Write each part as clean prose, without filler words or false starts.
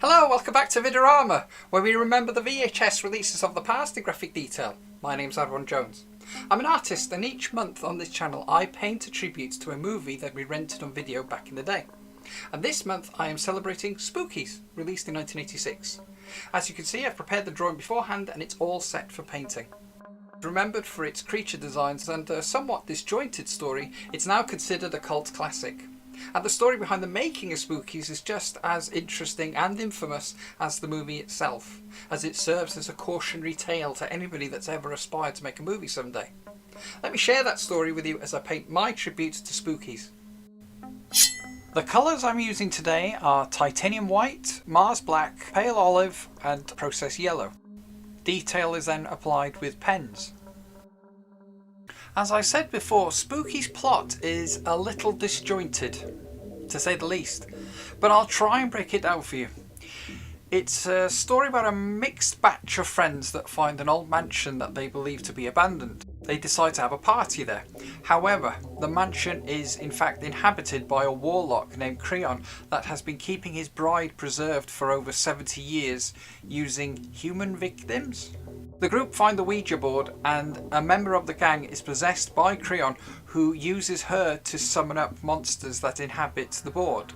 Hello, welcome back to VID-O-RAMA, where we remember the VHS releases of the past in graphic detail. My name's Adwan Jones. I'm an artist, and each month on this channel I paint a tribute to a movie that we rented on video back in the day. And this month I am celebrating Spookies, released in 1986. As you can see, I've prepared the drawing beforehand and it's all set for painting. Remembered for its creature designs and a somewhat disjointed story, it's now considered a cult classic. And the story behind the making of Spookies is just as interesting and infamous as the movie itself, as it serves as a cautionary tale to anybody that's ever aspired to make a movie someday. Let me share that story with you as I paint my tribute to Spookies. The colours I'm using today are titanium white, Mars black, pale olive and process yellow. Detail is then applied with pens. As I said before, Spookies' plot is a little disjointed, to say the least, but I'll try and break it down for you. It's a story about a mixed batch of friends that find an old mansion that they believe to be abandoned. They decide to have a party there. However, the mansion is in fact inhabited by a warlock named Creon that has been keeping his bride preserved for over 70 years using human victims. The group find the Ouija board and a member of the gang is possessed by Creon, who uses her to summon up monsters that inhabit the board,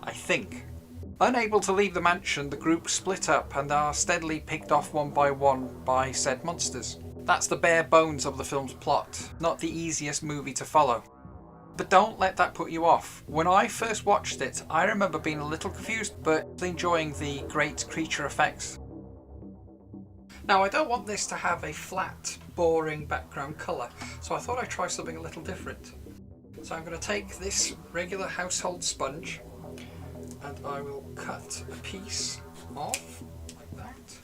I think. Unable to leave the mansion, the group split up and are steadily picked off one by said monsters. That's the bare bones of the film's plot, not the easiest movie to follow. But don't let that put you off. When I first watched it, I remember being a little confused but enjoying the great creature effects. Now, I don't want this to have a flat, boring background colour, so I thought I'd try something a little different. So I'm going to take this regular household sponge and I will cut a piece off like that.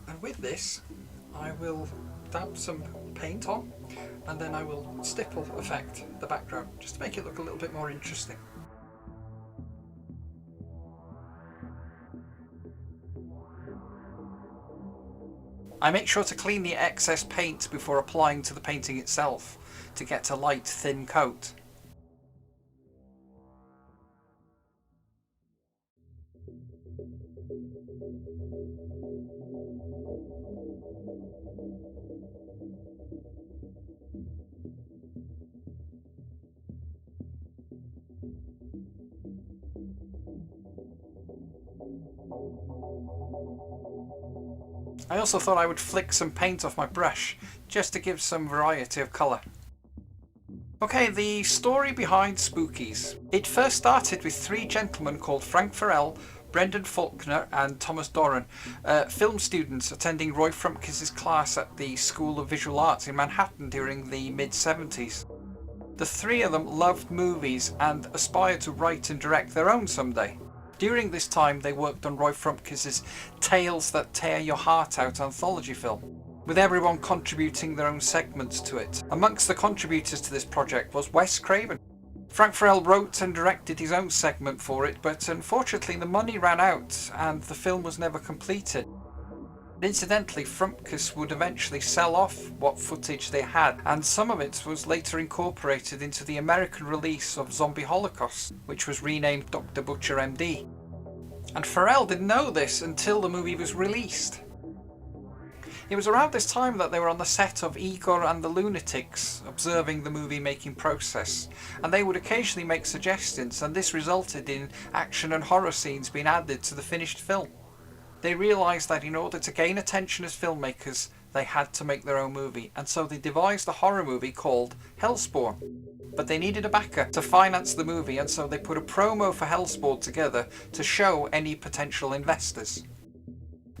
And with this, I will dab some paint on and then I will stipple effect the background just to make it look a little bit more interesting. I make sure to clean the excess paint before applying to the painting itself to get a light, thin coat. I also thought I would flick some paint off my brush, just to give some variety of colour. Okay, the story behind Spookies. It first started with three gentlemen called Frank Farel, Brendan Faulkner and Thomas Doran, film students attending Roy Frumkes' class at the School of Visual Arts in Manhattan during the mid-70s. The three of them loved movies and aspired to write and direct their own someday. During this time they worked on Roy Frumkes' Tales That Tear Your Heart Out anthology film, with everyone contributing their own segments to it. Amongst the contributors to this project was Wes Craven. Frank Farel wrote and directed his own segment for it, but unfortunately the money ran out and the film was never completed. Incidentally, Frumkes would eventually sell off what footage they had, and some of it was later incorporated into the American release of Zombie Holocaust, which was renamed Dr. Butcher MD. And Farel didn't know this until the movie was released. It was around this time that they were on the set of Igor and the Lunatics, observing the movie making process, and they would occasionally make suggestions, and this resulted in action and horror scenes being added to the finished film. They realised that in order to gain attention as filmmakers, they had to make their own movie, and so they devised a horror movie called Hellspawn. But they needed a backer to finance the movie, and so they put a promo for Hellspawn together to show any potential investors.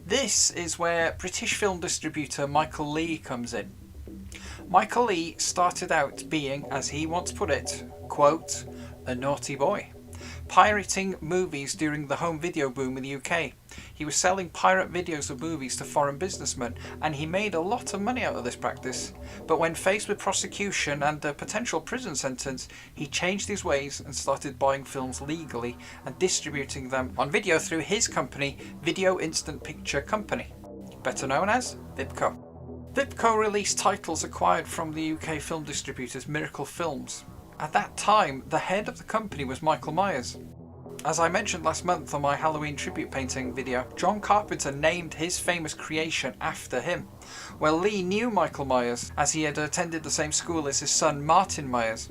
This is where British film distributor Michael Lee comes in. Michael Lee started out being, as he once put it, quote, a naughty boy, pirating movies during the home video boom in the UK. He was selling pirate videos of movies to foreign businessmen, and he made a lot of money out of this practice. But when faced with prosecution and a potential prison sentence, he changed his ways and started buying films legally and distributing them on video through his company, Video Instant Picture Company, better known as VIPCO. VID-O released titles acquired from the UK film distributors Miracle Films. At that time, the head of the company was Michael Myers. As I mentioned last month on my Halloween tribute painting video, John Carpenter named his famous creation after him. Well, Lee knew Michael Myers, as he had attended the same school as his son Martin Myers.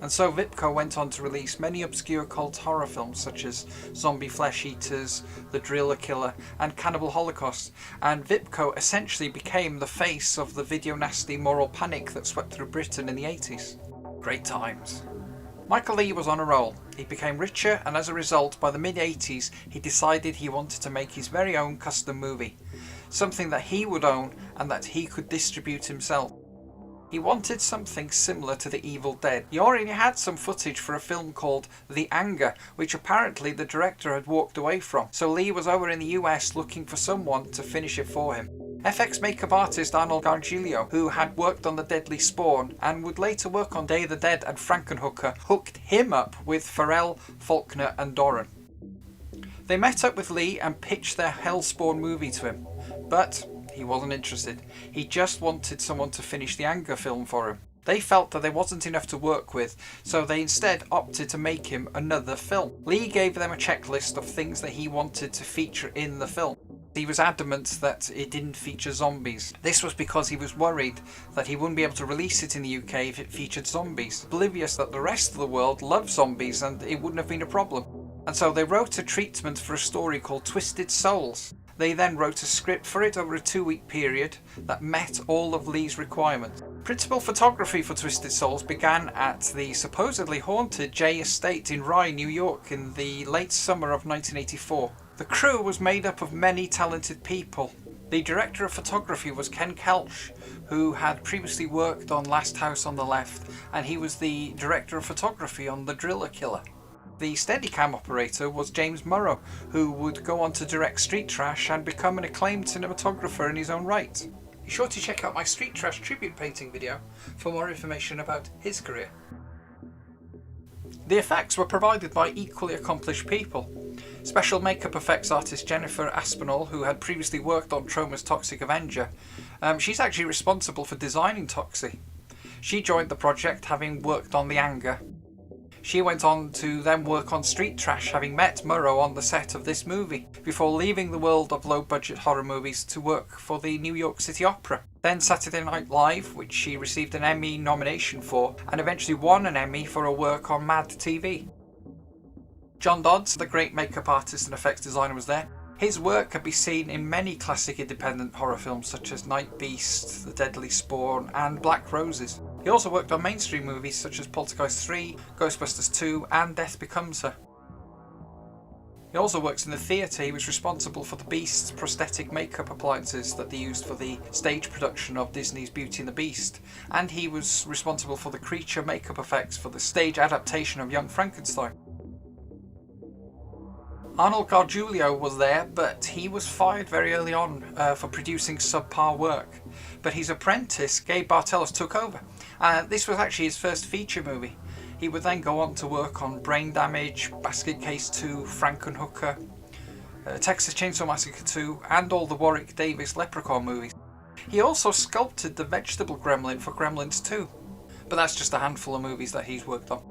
And so VID-O went on to release many obscure cult horror films such as Zombie Flesh Eaters, The Driller Killer and Cannibal Holocaust, and VID-O essentially became the face of the video nasty moral panic that swept through Britain in the 80s. Great times. Michael Lee was on a roll. He became richer, and as a result, by the mid-80s, he decided he wanted to make his very own custom movie. Something that he would own and that he could distribute himself. He wanted something similar to The Evil Dead. He already had some footage for a film called The Anger, which apparently the director had walked away from, so Lee was over in the US looking for someone to finish it for him. FX makeup artist Arnold Gargiulo, who had worked on The Deadly Spawn and would later work on Day of the Dead and Frankenhooker, hooked him up with Farel, Faulkner and Doran. They met up with Lee and pitched their Hellspawn movie to him, but he wasn't interested. He just wanted someone to finish the Anger film for him. They felt that there wasn't enough to work with, so they instead opted to make him another film. Lee gave them a checklist of things that he wanted to feature in the film. He was adamant that it didn't feature zombies. This was because he was worried that he wouldn't be able to release it in the UK if it featured zombies, oblivious that the rest of the world loved zombies and it wouldn't have been a problem. And so they wrote a treatment for a story called Twisted Souls. They then wrote a script for it over a 2-week period that met all of Lee's requirements. Principal photography for Twisted Souls began at the supposedly haunted Jay Estate in Rye, New York in the late summer of 1984. The crew was made up of many talented people. The director of photography was Ken Kelch, who had previously worked on Last House on the Left, and he was the director of photography on The Driller Killer. The Steadicam operator was James Morrow, who would go on to direct Street Trash and become an acclaimed cinematographer in his own right. Be sure to check out my Street Trash tribute painting video for more information about his career. The effects were provided by equally accomplished people. Special makeup effects artist Jennifer Aspinall, who had previously worked on Troma's Toxic Avenger, she's actually responsible for designing Toxie. She joined the project having worked on The Anger. She went on to then work on Street Trash, having met Morrow on the set of this movie, before leaving the world of low-budget horror movies to work for the New York City Opera. Then Saturday Night Live, which she received an Emmy nomination for, and eventually won an Emmy for her work on Mad TV. John Dodds, the great makeup artist and effects designer, was there. His work can be seen in many classic independent horror films such as Night Beast, The Deadly Spawn and Black Roses. He also worked on mainstream movies such as Poltergeist 3, Ghostbusters 2 and Death Becomes Her. He also works in the theatre. He was responsible for the Beast's prosthetic makeup appliances that they used for the stage production of Disney's Beauty and the Beast, and he was responsible for the creature makeup effects for the stage adaptation of Young Frankenstein. Arnold Gargiulo was there, but he was fired very early on for producing subpar work. But his apprentice, Gabe Bartelos, took over. This was actually his first feature movie. He would then go on to work on Brain Damage, Basket Case 2, Frankenhooker, Texas Chainsaw Massacre 2, and all the Warwick Davis Leprechaun movies. He also sculpted the vegetable gremlin for Gremlins 2. But that's just a handful of movies that he's worked on.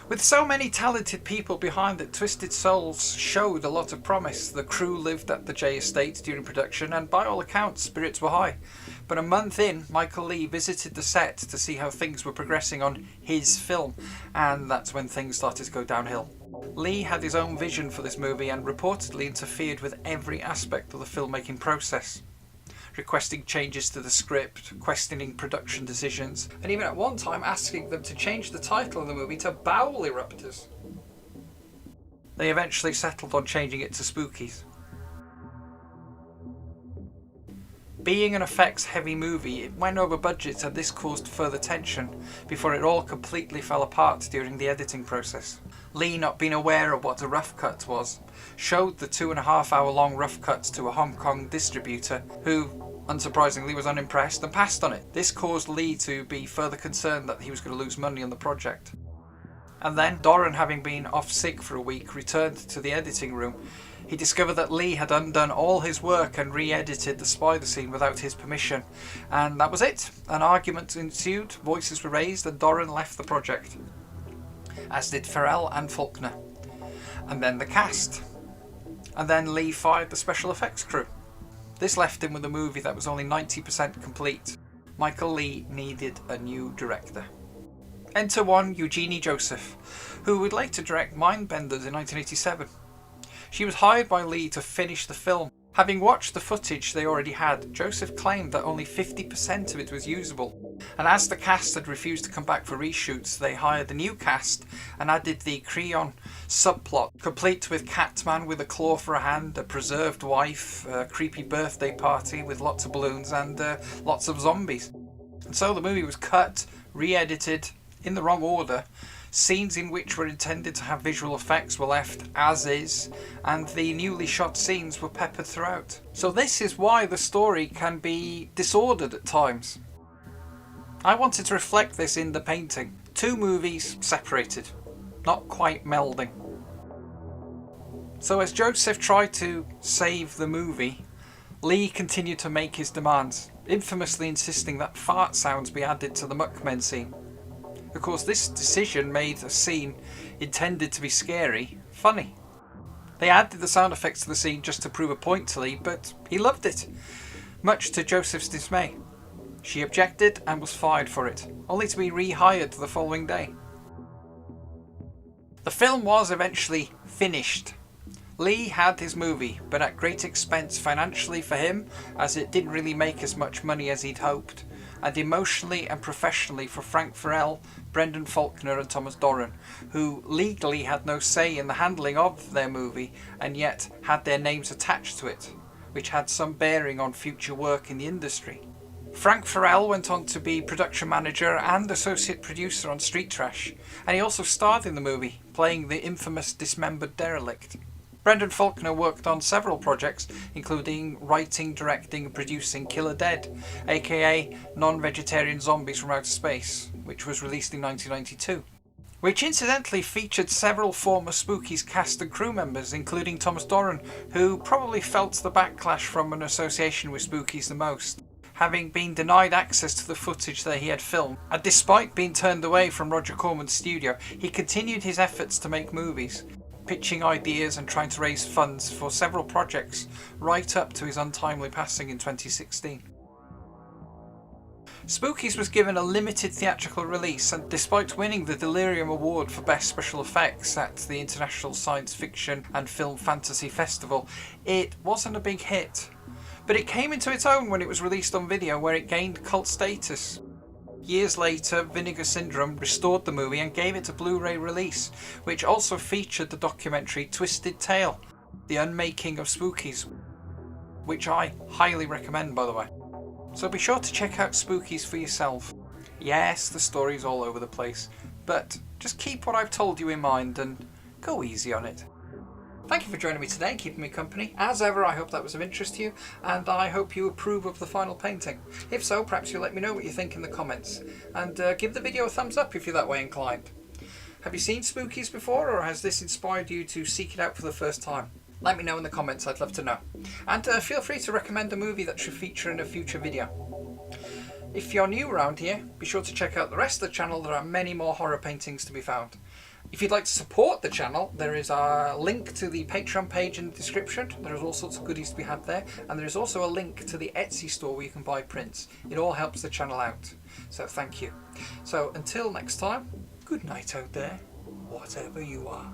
With so many talented people behind it, Twisted Souls showed a lot of promise. The crew lived at the Jay Estate during production, and by all accounts, spirits were high. But a month in, Michael Lee visited the set to see how things were progressing on his film, and that's when things started to go downhill. Lee had his own vision for this movie and reportedly interfered with every aspect of the filmmaking process, requesting changes to the script, questioning production decisions, and even at one time asking them to change the title of the movie to Bowel Eruptors. They eventually settled on changing it to Spookies. Being an effects-heavy movie, it went over budget, and this caused further tension before it all completely fell apart during the editing process. Lee, not being aware of what a rough cut was, showed the 2.5-hour long rough cut to a Hong Kong distributor who, unsurprisingly, was unimpressed and passed on it. This caused Lee to be further concerned that he was going to lose money on the project. And then, Doran, having been off sick for a week, returned to the editing room. He discovered that Lee had undone all his work and re-edited the spider scene without his permission. And that was it. An argument ensued, voices were raised, and Doran left the project. As did Farel and Faulkner. And then the cast. And then Lee fired the special effects crew. This left him with a movie that was only 90% complete. Michael Lee needed a new director. Enter one Eugenie Joseph, who would later direct Mindbenders in 1987. She was hired by Lee to finish the film. Having watched the footage they already had, Joseph claimed that only 50% of it was usable. And as the cast had refused to come back for reshoots, they hired the new cast and added the Creon subplot, complete with Catman with a claw for a hand, a preserved wife, a creepy birthday party with lots of balloons, and lots of zombies. And so the movie was cut, re-edited, in the wrong order. Scenes in which were intended to have visual effects were left as is, and the newly shot scenes were peppered throughout. So this is why the story can be disordered at times. I wanted to reflect this in the painting. Two movies separated, not quite melding. So as Joseph tried to save the movie, Lee continued to make his demands, infamously insisting that fart sounds be added to the Muckmen scene. Of course, this decision made a scene intended to be scary funny. They added the sound effects to the scene just to prove a point to Lee, but he loved it, much to Joseph's dismay. She objected and was fired for it, only to be rehired the following day. The film was eventually finished. Lee had his movie, but at great expense financially for him, as it didn't really make as much money as he'd hoped, and emotionally and professionally for Frank Farel, Brendan Faulkner and Thomas Doran, who legally had no say in the handling of their movie and yet had their names attached to it, which had some bearing on future work in the industry. Frank Farel went on to be production manager and associate producer on Street Trash, and he also starred in the movie, playing the infamous dismembered derelict. Brendan Faulkner worked on several projects, including writing, directing and producing Killer Dead, aka Non-Vegetarian Zombies from Outer Space, which was released in 1992. Which incidentally featured several former Spookies cast and crew members, including Thomas Doran, who probably felt the backlash from an association with Spookies the most, having been denied access to the footage that he had filmed, and despite being turned away from Roger Corman's studio, he continued his efforts to make movies, pitching ideas and trying to raise funds for several projects, right up to his untimely passing in 2016. Spookies was given a limited theatrical release, and despite winning the Delirium Award for Best Special Effects at the International Science Fiction and Film Fantasy Festival, it wasn't a big hit. But it came into its own when it was released on video, where it gained cult status. Years later, Vinegar Syndrome restored the movie and gave it a Blu-ray release, which also featured the documentary Twisted Tale, The Unmaking of Spookies, which I highly recommend, by the way. So be sure to check out Spookies for yourself. Yes, the story's all over the place, but just keep what I've told you in mind and go easy on it. Thank you for joining me today and keeping me company. As ever, I hope that was of interest to you, and I hope you approve of the final painting. If so, perhaps you'll let me know what you think in the comments, and give the video a thumbs up if you're that way inclined. Have you seen Spookies before, or has this inspired you to seek it out for the first time? Let me know in the comments, I'd love to know. And feel free to recommend a movie that should feature in a future video. If you're new around here, be sure to check out the rest of the channel. There are many more horror paintings to be found. If you'd like to support the channel, there is a link to the Patreon page in the description. There is all sorts of goodies to be had there, and there is also a link to the Etsy store where you can buy prints. It all helps the channel out, so thank you. So until next time, good night out there, whatever you are.